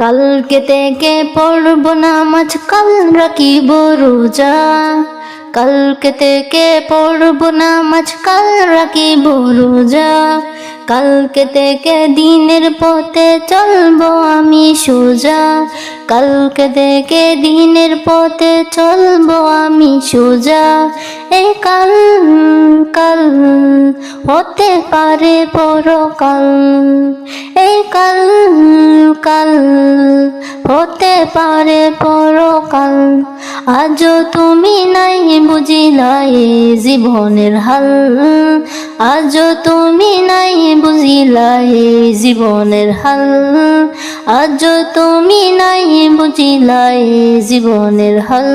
কালকে থেকে পড়ব নামাজ, কাল রাখিব রোজা। কালকে থেকে পড়ব নামাজ, কাল রাখিব রোজা। কালকে থেকে দিনের পথে চলবো আমি সোজা। কালকে থেকে দিনের পথে চলবো আমি সোজা। এই কাল কাল হতে পারে পরকাল। এই কাল কাল হতে পারে পরকাল। আজও তুমি নাই বুঝিলা এ জীবনের হাল। আজও তুমি নাই বুঝিলা এ জীবনের হাল। আজও তুমি নাই বুঝিলা এ জীবনের হাল।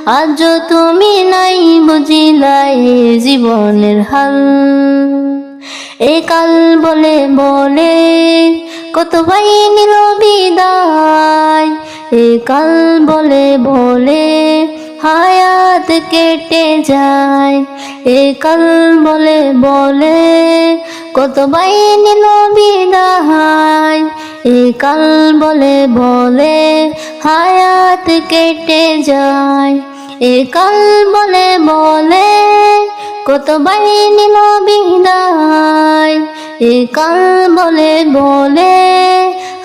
আজও তুমি নাই বুঝিলা এ জীবনের হাল। এ কাল বলে বলে কত ভাই নিল বিদায়। এ কাল বলে বলে হায়াত কেটে যায়। এ কাল বলে বলে কত ভাই নিল বিদায়। এ কাল বলে বলে হায়াত কেটে যায়। এ কাল বলে বলে কত ভাই নিল বিদায়। এ কাল বলে বলে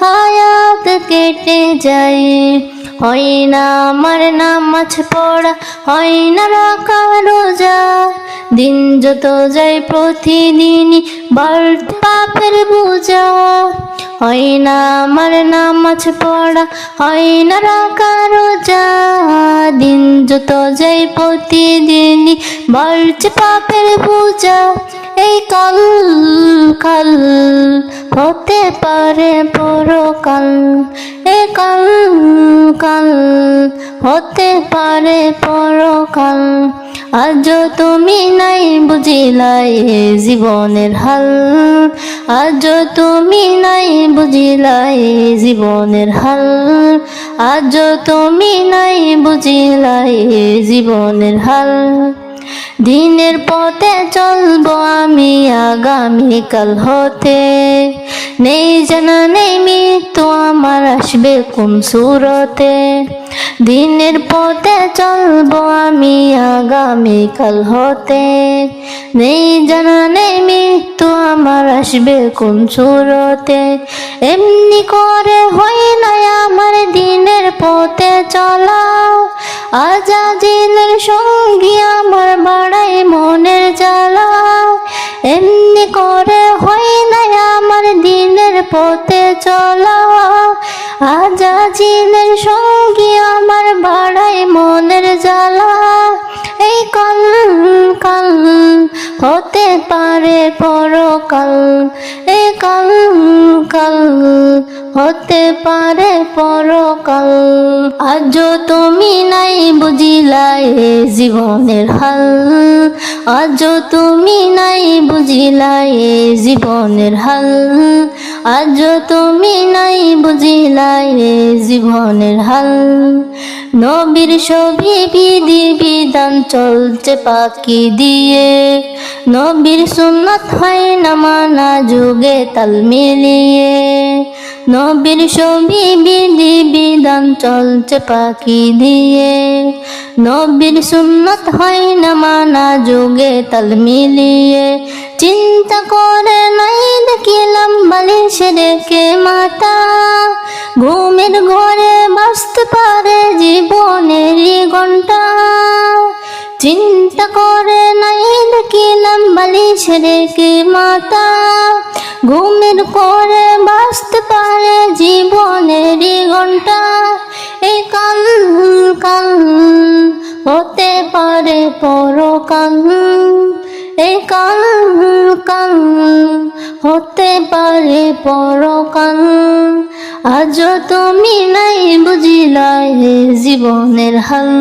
হায়াত কেটে যায়। হয় না আমার নামাজ পড়া, হয় না রাখা রোজা। দিন যত যায় প্রতিদিনই বাড়তে পাপের বোঝা। হয় না আমার নামাজ পড়া, হয় না রাখা রোজা। দিন যত যায় প্রতিদিনই বাড়ছে পাপের বোঝা। এই কাল কাল হতে পারে পরকাল। এই কাল কাল হতে পারে পরকাল। আজও তুমি নাই বুঝিলা এ জীবনের হাল। আজও তুমি নাই বুঝিলা এ জীবনের হাল। আজও তুমি নাই বুঝিলা এ জীবনের হাল। দিনের পথে চলবো আমি আগামীকাল হতে। নেই জানা নেই মৃত্যু আমার আসবে কোন সুরতে। দিনের পথে চলবো আমি আগামীকাল হতে। নেই জানা নেই মৃত্যু আমার আসবে কোন সুরতে। এমনি করে হয় না আমার দিনের পথে চলা। আজাজিলের সঙ্গী আমার বাড়ায় মনের জ্বালা। এমনি করে হয় না আমার দিনের পথে চলা। আজাজিলের সঙ্গী আমার বাড়ায় মনের জ্বালা। এই কাল কাল হতে পারে পরকাল। এই কাল কাল হতে পারে পরকাল। আজও তুমি নাই বুঝিলা এ জীবনের হাল। আজও তুমি নাই বুঝিলা এ জীবনের হাল। আজও তুমি নাই বুঝিলা এ জীবনের হাল। নবীর ছবি বিধি বিধান চলছে পাকি দিয়ে। নবীর সুন্নাত হয় না মানা যুগে তাল মিলিয়ে। নবীর ছবি বিধি বিধান চলছে পাকি দিয়ে। নবীর সুন্নাত হয় না মানা যুগে তাল মিলিয়ে। চিন্তা করে নাই দেখিলাম বালিশে রেখে মাথা। ঘুমের ঘরে বাঁচতে পারে জীবনেরই ঘন্টা। চিন্তা করে নাই দেখিলাম বালিশে রেখে মাথা। ঘুমের ঘরে বাঁচতে পারে জীবনেরই ঘন্টা। এই কাল কাল হতে পারে পরকাল। এই কাল কাল হতে পারে পরকাল। আজও তুমি নাই বুঝিলা এ জীবনের হাল।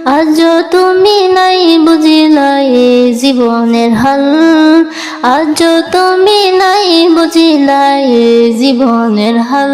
আজও তুমি নাই বুঝিলা এ জীবনের হাল। আজও তুমি নাই বুঝিলা এ জীবনের হাল।